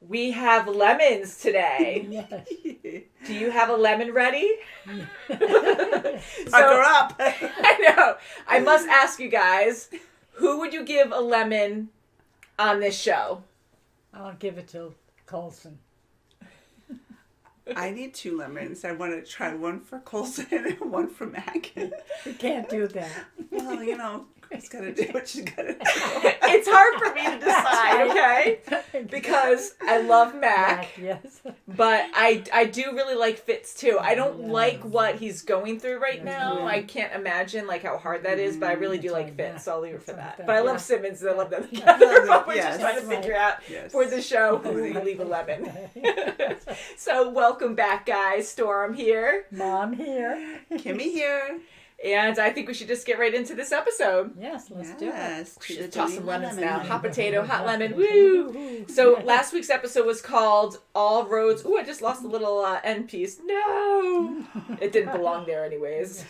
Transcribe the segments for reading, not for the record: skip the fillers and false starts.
We have lemons today. Yes. Do you have a lemon ready? Pucker up. I know. I must ask you guys, who would you give a lemon on this show? I'll give it to Colson. I need 2 lemons. I want to try one for Colson and one for Mac. You can't do that. Well, you know, Chris got to do what she's got to do. It's hard for me to decide, okay? Because I love Mac, Yes. but I do really like Fitz too. I don't Yeah. like what he's going through right Yes, now. yeah. I can't imagine like how hard that is, but I really do It's like like Fitz, that. so I'll leave it for It's like that. that, But I love yeah. Simmons and I love them Yeah. together. But we're Yes. just trying to That's figure out Yes. for the show who we leave a lemon. So welcome back, guys. Storm here. Mom here. Kimmy here. And I think we should just get right into this episode. Yes, let's do it. Yes. We should toss some lemons now. Hot Lemon. potato, hot lemon, woo! So last week's episode was called All Roads. Ooh, I just lost a little end piece. No! It didn't belong there anyways.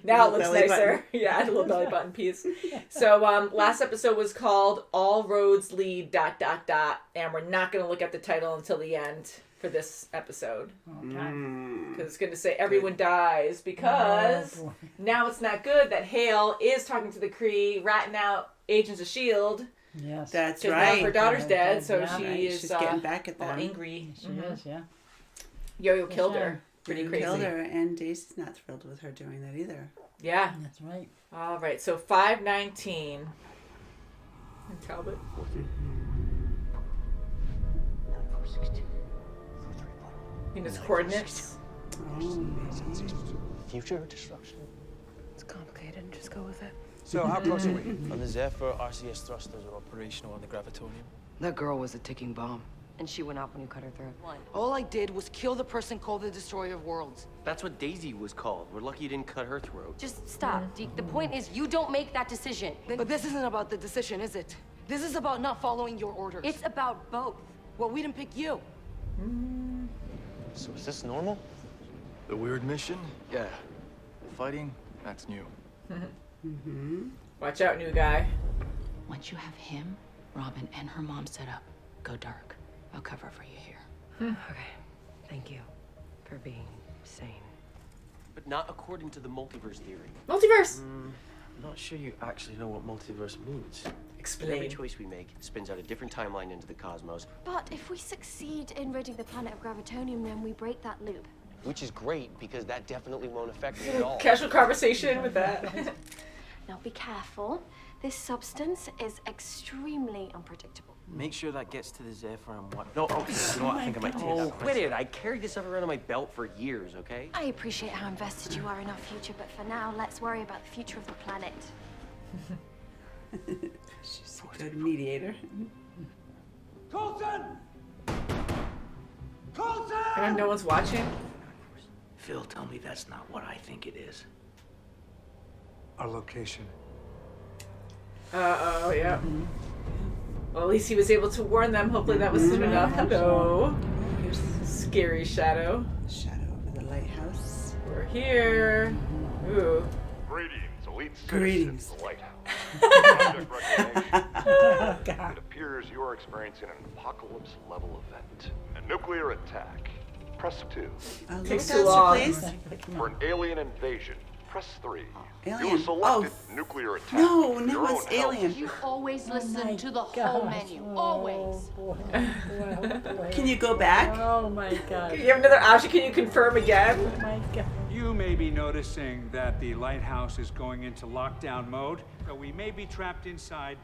Now it looks Belly nicer. button. Yeah, a little belly button piece. So last episode was called All Roads Lead ... And we're not going to look at the title until the end for this episode. Okay. Because it's going to say everyone dies because Oh, boy. now it's not good that Hale is talking to the Kree, ratting out Agents of S.H.I.E.L.D. That's Yes. Because now right. her daughter's dead, so Yeah. she Right, is she's getting back at all them. angry. She is, yeah. Yo-Yo killed sure. her. Pretty Killed crazy. her, and Daisy's not thrilled with her doing that either. Yeah. That's right. All right, so 519. And Talbot. In his coordinates. Oh, Future destruction. It's complicated. Just go with it. So how close are we? On the Zephyr, RCS thrusters are operational on the gravitonium. That girl was a ticking bomb. And she went out when you cut her throat. All I did was kill the person called the Destroyer of Worlds. That's what Daisy was called. We're lucky you didn't cut her throat. Just stop, Deke. The point is, you don't make that decision. But this isn't about the decision, is it? This is about not following your orders. It's about both. Well, we didn't pick you. So is this normal? The weird mission? Yeah. Fighting, that's new. Watch out, new guy. Once you have him, Robin, and her mom set up, go dark. I'll cover for you here. Okay. Thank you for being sane. But not according to the multiverse theory. Multiverse! I'm not sure you actually know what multiverse means. Every Explain. choice we make spins out a different timeline into the cosmos, But if we succeed in ridding the planet of gravitonium, then we break that loop. which is great because that definitely won't affect me at all. Casual conversation with that. Now be careful. This substance is extremely unpredictable. Make sure that gets to the Zephyr and what? No, okay, you know what? I think I might take Oh, that. quit it. I carried this stuff around on my belt for years, okay? I appreciate how invested you are in our future, but for now, let's worry about the future of the planet. she's a good mediator. Colson! Colson! And no one's watching? Phil, tell me that's not what I think it is. Our location. Uh-oh, yeah. Well, at least he was able to warn them. Hopefully that was soon enough. Hello. Here's the Scary shadow. shadow over the lighthouse. We're here. Ooh. Greetings, elite Greetings. citizens of the lighthouse. Object recognition. Oh, God. It appears you are experiencing an apocalypse-level event. A nuclear attack. Press 2. Takes Little too long. faster, please. For an alien invasion. Press 3. You Alien. have selected Oh, nuclear attack. no, for no, your it's own health. alien. You always Oh listen my to the whole gosh. menu. Oh, Always. boy. Oh, boy. Can you go back? Oh, my God. You have another option. Can you confirm again? Oh, my God. You may be noticing that the lighthouse is going into lockdown mode, so we may be trapped inside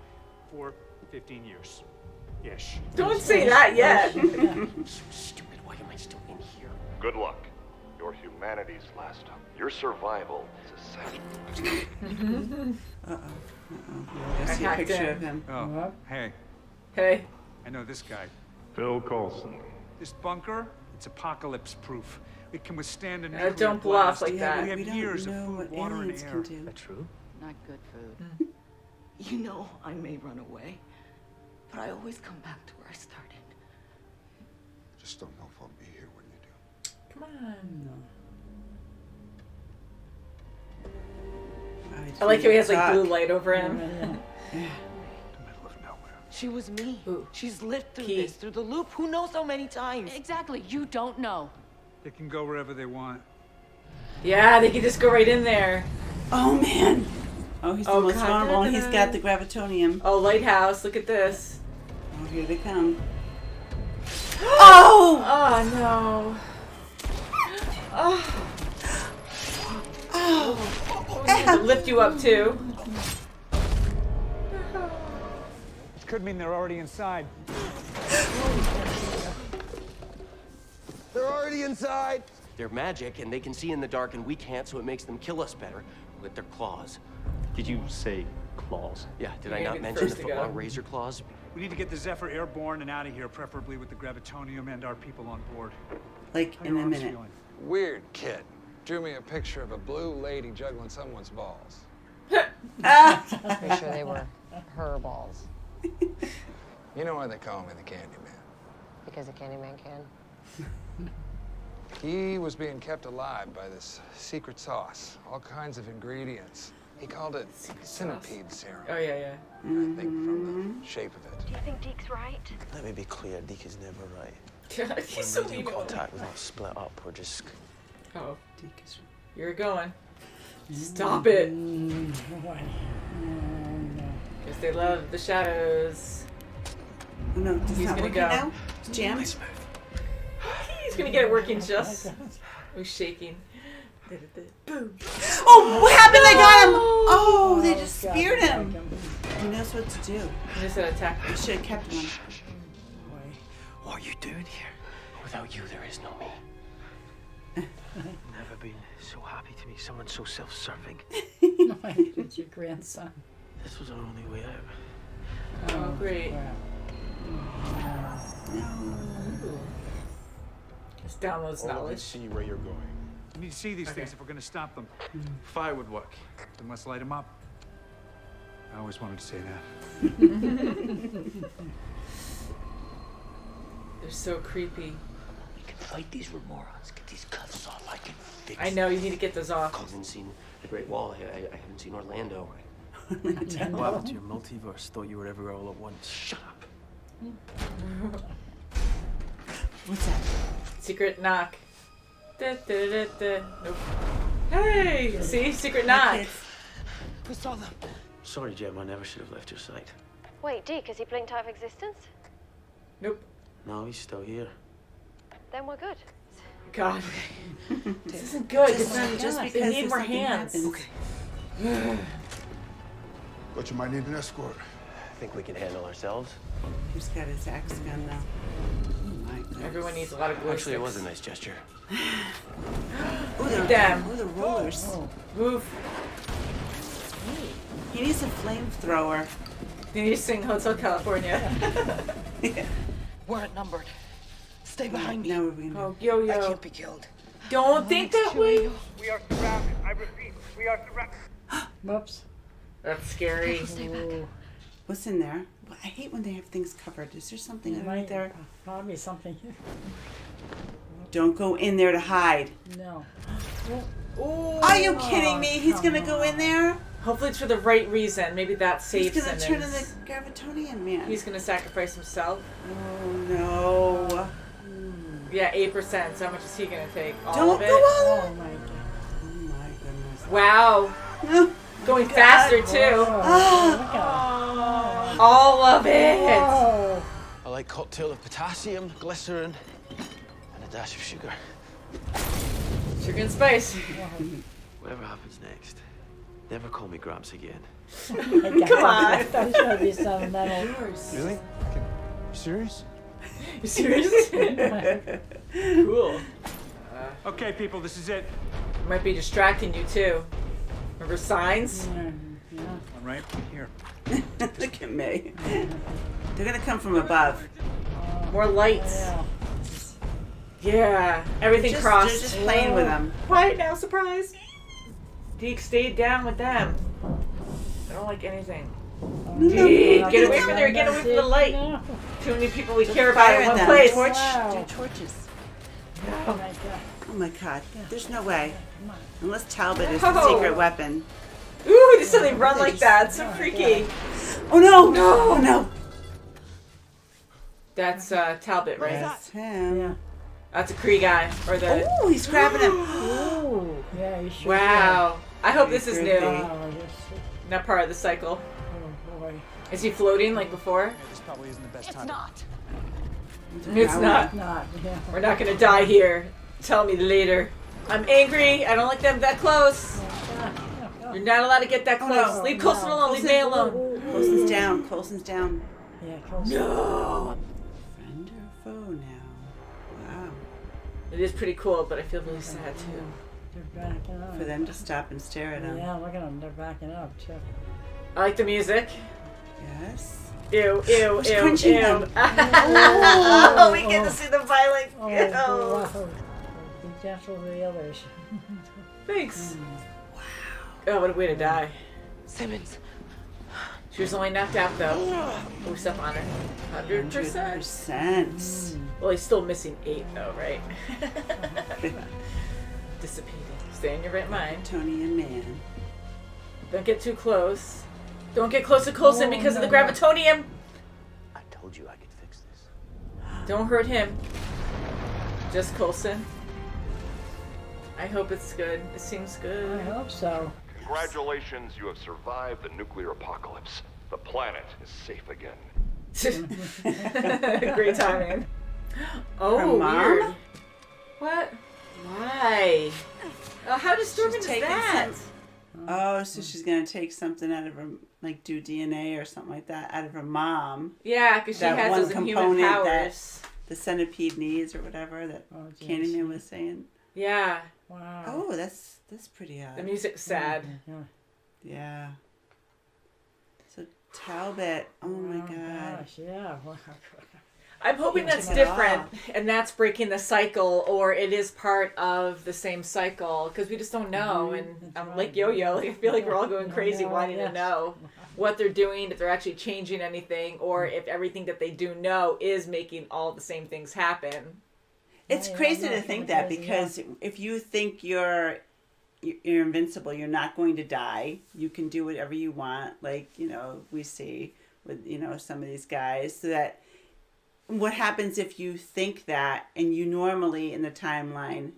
for 15 years. Ish. Don't say that yet. Stupid, why am I still in here? Good luck. Your humanity's last hope. Your survival is essential. I see a hacked picture in. of him. Oh, What? hey, Hey. I know this guy. Phil Coulson. This bunker, it's apocalypse proof. It can withstand a nuclear Don't bluff blast. like that. We have We don't years of know food, what water, and aliens air. can do. That true? Not good food. You know, I may run away, but I always come back to where I started. Just don't know if I'll be here when you do. Come on. Oh, I like how he has like Fuck. blue light over him. Yeah. The middle of nowhere. She was me. Ooh. She's lived through Key. this, through the loop, who knows how many times. Exactly. You don't know. They can go wherever they want. Yeah, they can just go right in there. Oh man. Oh, he's the most God. vulnerable, and he's got the gravitonium. Oh, lighthouse, look at this. Oh, here they come. Oh! Oh, no. Oh. Oh. We need to lift you up, too. It could mean they're already inside. They're already inside. They're magic, and they can see in the dark, and we can't, so it makes them kill us better with their claws. Did you say claws? Yeah, did You're I gonna not be the mention the first to go. foot-long razor claws? We need to get the Zephyr airborne and out of here, preferably with the gravitonium and our people on board. Like How in your a arms minute. feeling? Weird kid. Drew me a picture of a blue lady juggling someone's balls. Pretty sure they were her balls. You know why they call me the Candyman? Because a Candyman can. He was being kept alive by this secret sauce. All kinds of ingredients. He called it centipede serum. Oh, yeah. I think from the shape of it. Do you think Deke's right? Let me be clear, Deke is never right. He's so When radio mean. contact was not split up, we're just... Oh, you're going. Stop it. Because they love the shadows. Oh no, it's He's not gonna working go. now? It's jammed? He's gonna get it working just. He's shaking. Boom. Oh, what happened? They got him! Oh, they just speared him. He knows what to do. He just had attack. We should have kept him. What are you doing here? Without you, there is no me. Never been so happy to meet someone so self-serving. It's your grandson. This was our only way out. Oh, great. Crap. This downloads knowledge. See where you're going. We need to see these things if we're going to stop them. Fire would work. Then let's light them up. I always wanted to say that. They're so creepy. We can fight these remorons. Get these cuffs off. I can fix I know, you need to get those off. I haven't seen the Great Wall. I haven't seen Orlando. What happened to your multiverse? Thought you were everywhere all at once. Shut up. What's that? Secret knock. Nope. Hey! See? Secret knock. We saw them. Sorry, Jem, I never should have left your side. Wait, Deke, has he blinked out of existence? Nope. No, he's still here. Then we're good. God. This isn't good. Just They because need more something hands. happens. Okay. But you might need an escort. I think we can handle ourselves. He's got his axe gun now. Oh my goodness. Everyone needs a lot of glue Actually, it sticks. was a nice gesture. Ooh, the, Damn. ooh, the rollers. Move. He needs a flamethrower. You need to sing Hotel California. We're outnumbered. Stay behind me. Now we're being. Oh, I yo. can't be killed. Don't think that way. We are surrounded. I repeat, we are surrounded. Whoops. That's scary. Ooh, What's in there? Well, I hate when they have things covered. Is there something under might there? probably something. Don't go in there to hide. No. Ooh. Are you kidding me? He's gonna go in there? Hopefully it's for the right reason. Maybe that saves He's him. gonna turn into the gravitonium man. He's gonna sacrifice himself. Oh no. Yeah, 8%. So how much is he gonna take? All Don't of it? go all Oh my god. Oh my goodness. Wow. Going faster too. Oh, All of it. oh. A light cocktail of potassium, glycerin, and a dash of sugar. Sugar and spice. Whatever happens next, never call me Gramps again. Come on. I thought it should be sentimental. Really? You serious? You serious? Cool. Okay, people, this is it. Might be distracting you too. Remember signs? Yeah. All right, here. Look at me. They're gonna come from above. More lights. Yeah. Yeah. Everything They're crossed. just playing with them. Quiet now, surprise. Deke stayed down with them. I don't like anything. Deke, get away from there. Get away from the light. No. Too many people we care about in Fire one them. place. Torch, Wow. do torches. Oh my god. Oh my god. There's no way. Come on. Unless Talbot is the No. secret weapon. Ooh, they suddenly run like that. It's so freaky. Oh no! No! Oh no! That's Talbot, right? That's him. Yeah. That's a Kree guy. Or the... Oh, he's grabbing him. Ooh. Yeah, you sure Wow. I hope this is Creepy. new. Wow, Not part of the cycle. oh boy. Is he floating like before? This probably isn't the best time. Not. It's not. Not, yeah. We're not gonna die here. Tell me later. I'm angry. I don't like them that close. You're not allowed to get that close. no. Leave Coulson alone. Leave May alone. Coulson's down. Coulson's down. Yeah, Coulson. No. Friend or foe now? Wow. It is pretty cool, but I feel really sad too. They're backing up. For them to stop and stare at him. Yeah, look at them. They're backing up, too. I like the music. Yes. Ew, ew, Who's ew, crunching ew. them? Oh, we get to see the violent. Oh, Ew. wow. Be gentle with the others. Thanks. Wow. Oh, what a way to die. Simmons. She was only knocked out though. Oh, step on her. 100%. 100%. Well, he's still missing 8 though, right? Dissipating. Stay in your right mind. Tonian man. Don't get too close. Don't get close to Coulson because of the gravitonium. I told you I could fix this. Don't hurt him. Just Coulson. I hope it's good. It seems good. I hope so. Congratulations, you have survived the nuclear apocalypse. The planet is safe again. Great timing. Oh, Her mom? weird. What? Why? Oh, how disturbing is taking that? Oh, so she's gonna take something out of her, like do DNA or something like that out of her mom. Yeah, because she That has one those inhuman component powers. that the centipede needs or whatever that Candyman was saying. Yeah. Wow. Oh, that's pretty odd. The music's sad. Yeah. So Talbot, oh my god. Gosh, yeah. I'm hoping that's Taking it different, off. and that's breaking the cycle, or it is part of the same cycle, because we just don't know. And I'm like Yo-Yo. Like, I feel like we're all going crazy wanting to know what they're doing, if they're actually changing anything, or if everything that they do know is making all the same things happen. It's crazy to think that, because if you think you're invincible, you're not going to die. You can do whatever you want, like, we see with, some of these guys. So that what happens if you think that and you normally in the timeline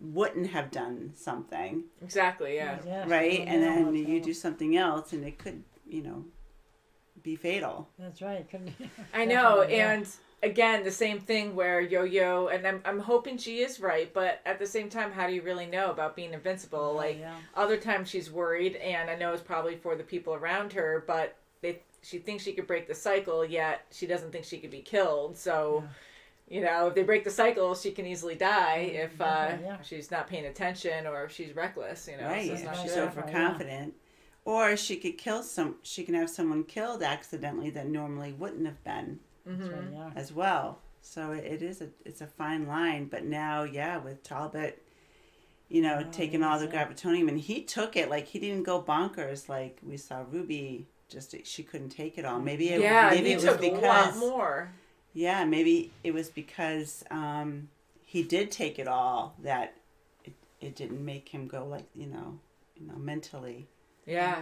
wouldn't have done something? Exactly, yeah. Right? And then you do something else and it could, be fatal. That's right. I know, and again, the same thing where Yo-Yo, and I'm hoping she is right, but at the same time, how do you really know about being invincible? Other times she's worried, and I know it's probably for the people around her, but she thinks she could break the cycle, yet she doesn't think she could be killed. So, if they break the cycle, she can easily die if she's not paying attention or if she's reckless. Right, so it's not she's good. overconfident. Or she could she can have someone killed accidentally that normally wouldn't have been as well. So it's a fine line. But now, with Talbot, taking all the gravitonium, and he took it, like he didn't go bonkers like we saw Ruby. Just she couldn't take it all. Maybe it was because a lot more. Yeah, maybe it was because he did take it all that it didn't make him go like mentally. Yeah,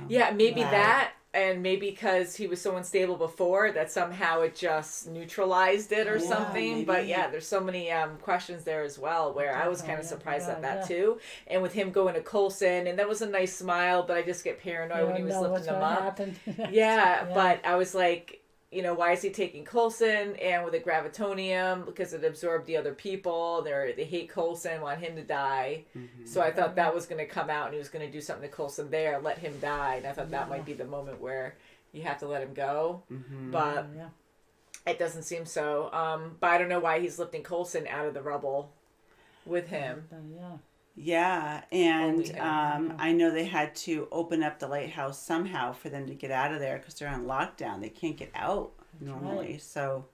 maybe that, and maybe because he was so unstable before that somehow it just neutralized it or something. Maybe. But there's so many questions there as well where I was kind of surprised at that too. And with him going to Coulson, and that was a nice smile, but I just get paranoid when he was lifting them up. But I was like, why is he taking Coulson and with the gravitonium? Because it absorbed the other people. They hate Coulson, want him to die. Mm-hmm. So I thought that was going to come out and he was going to do something to Coulson there, let him die. And I thought that might be the moment where you have to let him go. Mm-hmm. But it doesn't seem so. But I don't know why he's lifting Coulson out of the rubble with him. Yeah, and I know they had to open up the lighthouse somehow for them to get out of there because they're on lockdown. They can't get out normally. Right. So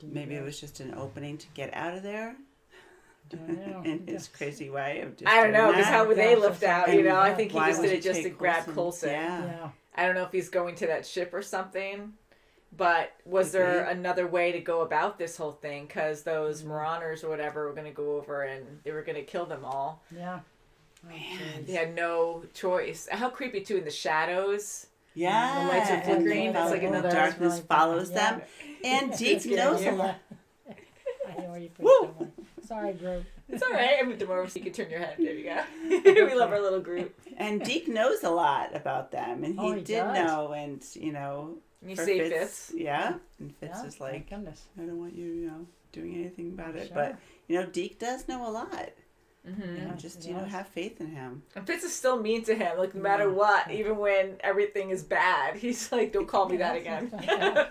maybe it was just an opening to get out of there. In his crazy way of just I don't know, because how would they lift out? And I think he just did it just to grab Coulson? Coulson. Yeah. I don't know if he's going to that ship or something. But was there another way to go about this whole thing? Because those Marauders or whatever were going to go over and they were going to kill them all. Yeah. Man. They had no choice. How creepy, too, in the shadows Yeah, the lights are flickering. That's like another darkness follows them. And Deke knows a lot. I know where you put someone. Sorry, group. It's all right. I moved them over so you can turn your head. There you go. We love our little group. And Deke knows a lot about them, and he did know, and You say Fitz. Yeah, and Fitz is like, I don't want you, doing anything about it. Sure. But Deke does know a lot. Mm-hmm. Just have faith in him. And Fitz is still mean to him, like no matter what, even when everything is bad. He's like, "Don't call me that again."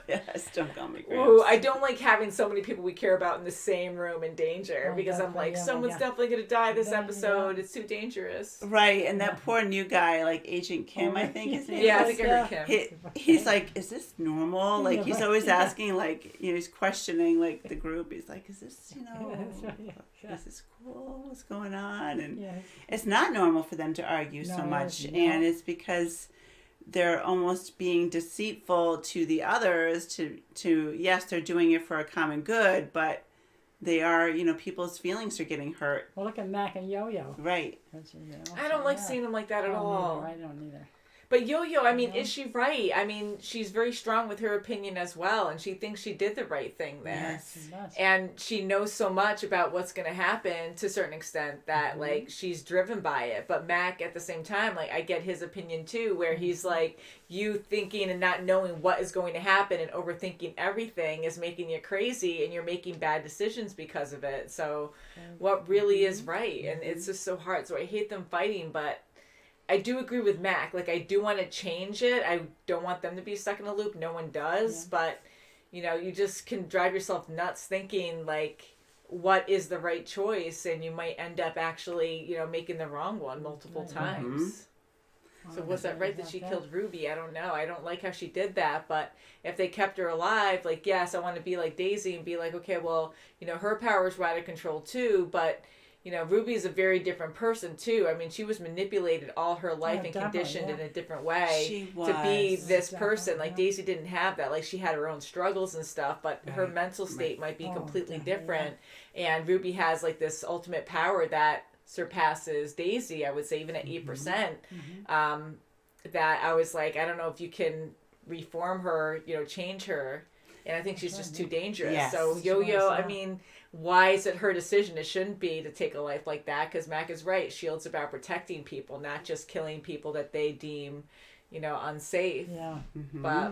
Yes, don't call me Gramps. Ooh, I don't like having so many people we care about in the same room in danger because I'm like, someone's definitely gonna die this episode. It's too dangerous. Right, and that poor new guy, like Agent Kim, I think his name. Yeah, I think I heard Kim. He's like, "Is this normal?" Like he's always asking, like he's questioning like the group. He's like, "Is this is this cool? What's going on?" And it's not normal for them to argue so much, and it's because they're almost being deceitful to the others. To yes, they're doing it for a common good, but they are, people's feelings are getting hurt. Well, look at Mac and Yo-Yo. Right. I don't like seeing them like that at all. I don't either. But Yo-Yo, I mean, is she right? I mean, she's very strong with her opinion as well, and she thinks she did the right thing there. Yes. And she knows so much about what's going to happen to a certain extent that, like, she's driven by it. But Mac, at the same time, like, I get his opinion, too, where he's like, you thinking and not knowing what is going to happen and overthinking everything is making you crazy, and you're making bad decisions because of it. So what really is right? And it's just so hard. So I hate them fighting, but I do agree with Mac. Like, I do want to change it. I don't want them to be stuck in a loop. No one does. Yeah. But, you just can drive yourself nuts thinking, like, what is the right choice? And you might end up actually, making the wrong one multiple times. So was that right that she killed Ruby? I don't know. I don't like how she did that. But if they kept her alive, like, yes, I want to be like Daisy and be like, okay, well, her powers were out of control too, but Ruby's a very different person too. I mean, she was manipulated all her life and conditioned in a different way to be this person. Like Daisy didn't have that. Like she had her own struggles and stuff, but her mental state might be completely different. And Ruby has like this ultimate power that surpasses Daisy, I would say, even at 8%. That I was like, I don't know if you can reform her, change her. And I think she's just too dangerous. Yes. So Yo-Yo, I mean, why is it her decision? It shouldn't be to take a life like that, because Mac is right. S.H.I.E.L.D's about protecting people, not just killing people that they deem, unsafe. Yeah. But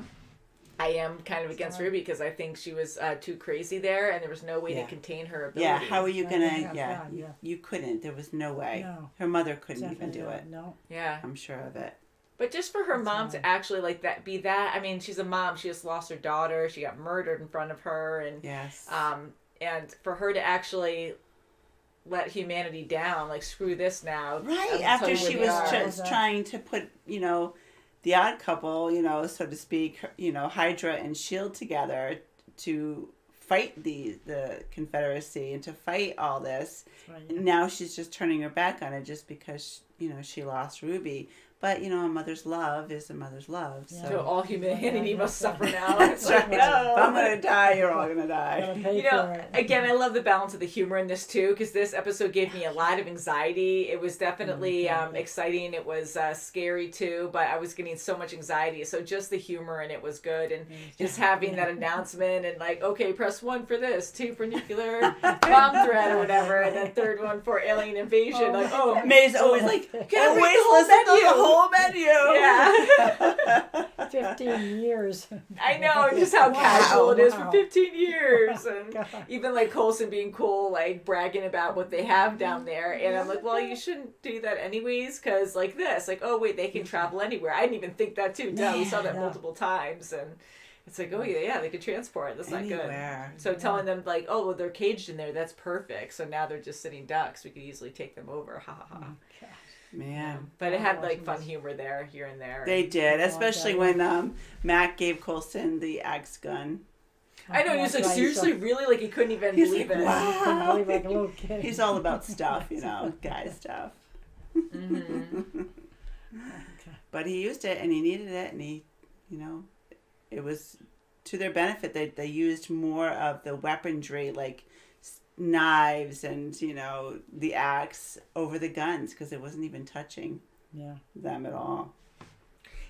I am kind of against Ruby because I think she was too crazy there, and there was no way to contain her ability. Yeah, how are you going to... You couldn't. There was no way. No. Her mother couldn't even do it. No. Yeah. I'm sure of it. But just for her mom to actually be that, I mean, she's a mom. She just lost her daughter. She got murdered in front of her. And, and for her to actually let humanity down, like, screw this now. Right, after she was just trying to put, the odd couple, so to speak, Hydra and S.H.I.E.L.D. together to fight the Confederacy and to fight all this. Right, yeah. And now she's just turning her back on it just because, she lost Ruby. But, a mother's love is a mother's love. Yeah. So all humanity must suffer now. That's right. No. If I'm going to die, you're all going to die. Again, I love the balance of the humor in this, too, because this episode gave me a lot of anxiety. It was definitely exciting. It was scary, too, but I was getting so much anxiety. So just the humor in it was good. And just having that announcement and, like, okay, press 1 for this, 2 for nuclear bomb threat or whatever, and then 3rd one for alien invasion. May's always like, always listen to the whole menu. Yeah. 15 years. I know, just how casual it is for 15 years. And even like Coulson being cool, like bragging about what they have down there. And I'm like, well, you shouldn't do that anyways, because like this, like, oh wait, they can travel anywhere. I didn't even think that too. No, we saw that multiple times. And it's like, oh yeah, they could transport. That's anywhere. Not good. So telling them like, oh, well, they're caged in there. That's perfect. So now they're just sitting ducks. We could easily take them over. Ha ha ha. Man. But it had like fun humor there, here and there. They did, especially when Mac gave Coulson the axe gun. I know, he was like, seriously, really? Like, he couldn't even believe it. Wow. Like a little kid. He's all about stuff, guy stuff. But he used it, and he needed it, and he, it was to their benefit. They used more of the weaponry, like knives and the axe over the guns, because it wasn't even touching them at all.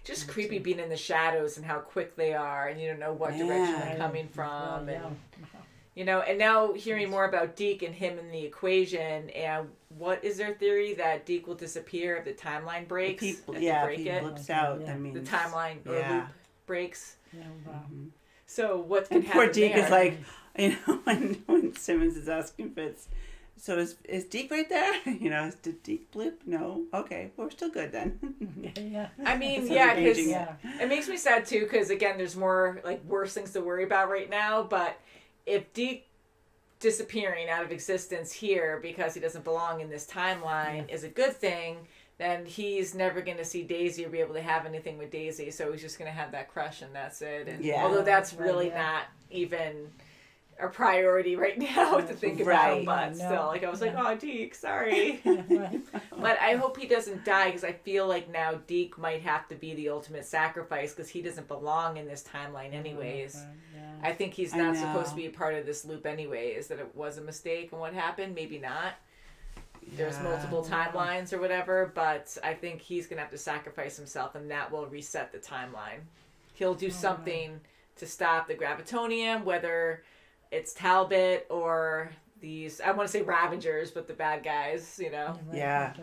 just creepy being in the shadows and how quick they are, and you don't know what direction they're coming from, and you know. And now hearing more about Deke and him in the equation, and what is their theory that Deke will disappear if the timeline breaks? If he blips out, that means the timeline or loop breaks. Yeah, wow. So what can happen poor Deke there? is like, you know, when Simmons is asking Fitz, so is Deke right there? You know, did Deke blip? No. Okay, well, we're still good then. Yeah. I mean, yeah, because it makes me sad too. Because again, there's more like worse things to worry about right now. But if Deke disappearing out of existence here because he doesn't belong in this timeline is a good thing, then he's never going to see Daisy or be able to have anything with Daisy. So he's just going to have that crush and that's it. And although that's really not even a priority right now to think about, but still, like I was like, oh, Deke, sorry. But I hope he doesn't die, because I feel like now Deke might have to be the ultimate sacrifice, because he doesn't belong in this timeline anyways. I think he's not supposed to be a part of this loop anyways, that it was a mistake and what happened, maybe not. There's multiple timelines or whatever, but I think he's going to have to sacrifice himself, and that will reset the timeline. He'll do something to stop the gravitonium, whether it's Talbot or these, I want to say Ravagers, but the bad guys, you know? Yeah.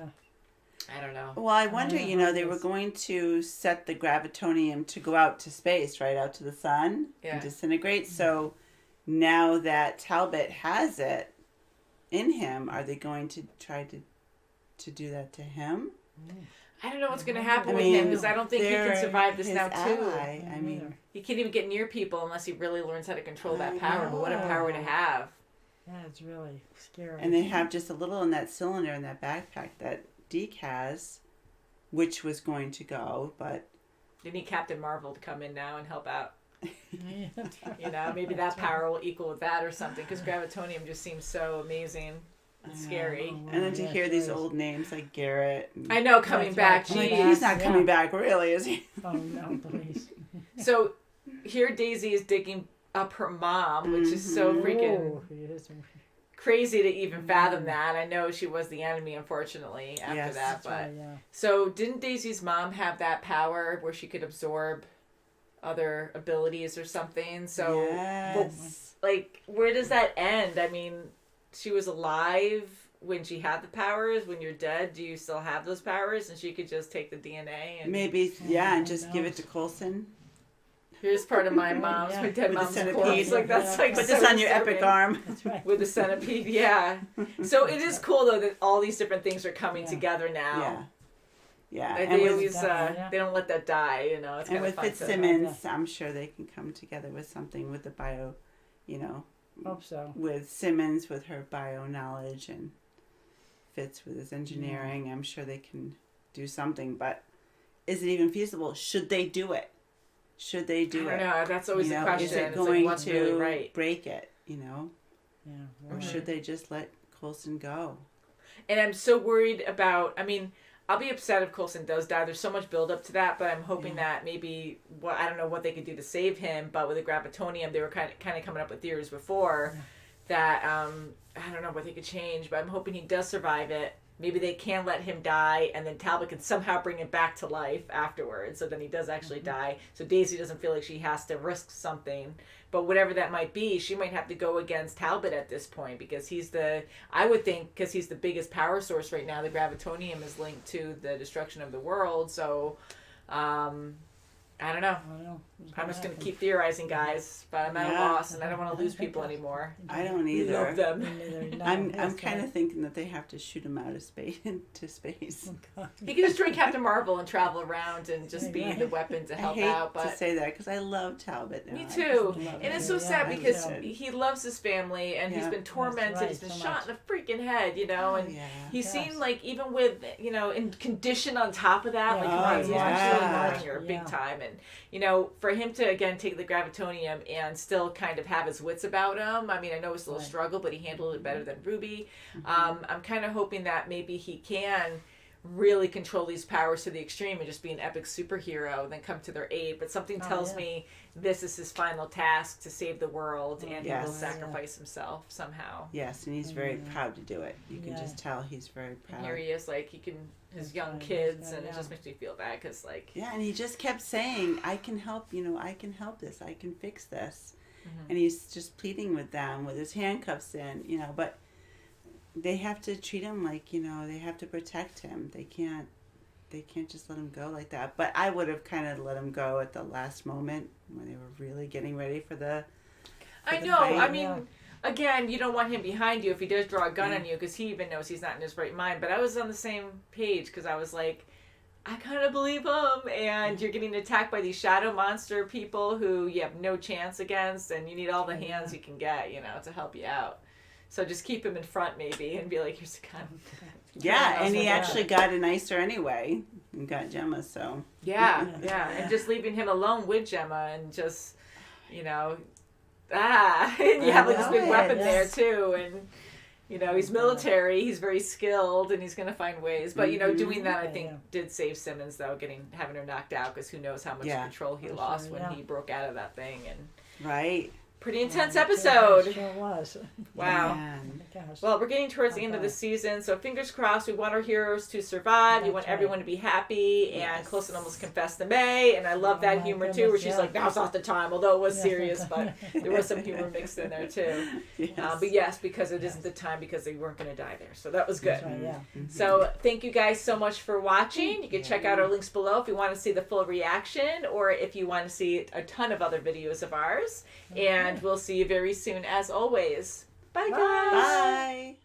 I don't know. Well, I wonder, you know, they were going to set the gravitonium to go out to space, right, out to the sun and disintegrate. So now that Talbot has it in him, are they going to try to do that to him? I don't know what's going to happen with him, because I don't think he can survive this now, too. I mean, he can't even get near people unless he really learns how to control that power. But what a power to have. Yeah, it's really scary. And they have just a little in that cylinder in that backpack that Deke has, which was going to go, but... They need Captain Marvel to come in now and help out. You know, maybe that power will equal with that or something, because gravitonium just seems so amazing. It's scary. And then to hear these old names like Garrett. I know, coming back. Like, he's not coming back, really, is he? Oh, no, please. So here Daisy is digging up her mom, which is so freaking crazy to even fathom that. I know she was the enemy, unfortunately, after that. But so didn't Daisy's mom have that power where she could absorb other abilities or something? So, like, where does that end? I mean, she was alive when she had the powers. When you're dead, do you still have those powers? And she could just take the DNA and maybe, and just give it to Coulson. Here's part of my mom's, my dead mom's corpse. Like, that's like put this on your epic arm. That's right. With the centipede, So it is cool though that all these different things are coming together now. Yeah. Like, they always they don't let that die. You know, it's and with fun Fitzsimmons, I'm sure they can come together with something with the bio, you know. Hope so. With Simmons with her bio knowledge and Fitz with his engineering, I'm sure they can do something. But is it even feasible? Should they do it? Should they do it? I don't know. That's always the question. Is it going to break it? You know, or should they just let Coulson go? And I'm so worried about. I mean, I'll be upset if Coulson does die. There's so much build up to that, but I'm hoping that maybe I don't know what they could do to save him. But with the gravitonium, they were kind of coming up with theories before that I don't know what they could change. But I'm hoping he does survive it. Maybe they can let him die, and then Talbot can somehow bring him back to life afterwards. So then he does actually die. So Daisy doesn't feel like she has to risk something. But whatever that might be, she might have to go against Talbot at this point, because I would think, because he's the biggest power source right now, the gravitonium is linked to the destruction of the world. So, I don't know. I'm just going to keep theorizing, guys. But I'm at a loss, and I don't want to lose people anymore. I don't either. Love them. I'm kind of thinking that they have to shoot him out of space into space. He could just join Captain Marvel and travel around and just be the weapon to help out. But I hate to say that because I love Talbot. Me too. And it's so sad because he loves his family, and he's been tormented. He's been shot in the freaking head, you know. And he seemed like, even with, you know, in condition on top of that, like he's actually learning her big time. And, you know, for him to, again, take the gravitonium and still kind of have his wits about him. I mean, I know it's a little struggle, but he handled it better than Ruby. I'm kind of hoping that maybe he can really control these powers to the extreme and just be an epic superhero and then come to their aid. But something tells me this is his final task, to save the world, and he will sacrifice himself somehow. Yes, and he's very proud to do it. You can just tell he's very proud. And here he is, like, he can, his young kids, and it just makes me feel bad, because, like... Yeah, and he just kept saying, I can help, I can help this, I can fix this. And he's just pleading with them with his handcuffs in, but they have to treat him like, they have to protect him. They can't just let him go like that. But I would have kind of let him go at the last moment when they were really getting ready for the I know. Fight. I mean, again, you don't want him behind you if he does draw a gun on you, because he even knows he's not in his right mind. But I was on the same page, because I was like, I kind of believe him, and you're getting attacked by these shadow monster people who you have no chance against, and you need all the hands you can get, to help you out. So just keep him in front, maybe, and be like, here's a gun. Yeah, and he actually got a nicer anyway. And got Gemma, so. Yeah. And just leaving him alone with Gemma, and just, and you have like this big weapon there too, and he's military, he's very skilled, and he's gonna find ways. But doing that, I think, did save Simmons, though, having her knocked out, because who knows how much control he lost when he broke out of that thing. And right. Pretty intense episode. It sure was. Wow. Well, we're getting towards the end of the season, so fingers crossed. We want our heroes to survive. We want everyone to be happy, and Close almost confessed to May, and I love that humor too, where she's like, now's not the time, although it was serious, but there was some humor mixed in there too. But yes, because it isn't the time, because they weren't going to die there, so that was good. So thank you guys so much for watching. You can check out our links below if you want to see the full reaction, or if you want to see a ton of other videos of ours. And we'll see you very soon, as always. Bye, guys. Bye.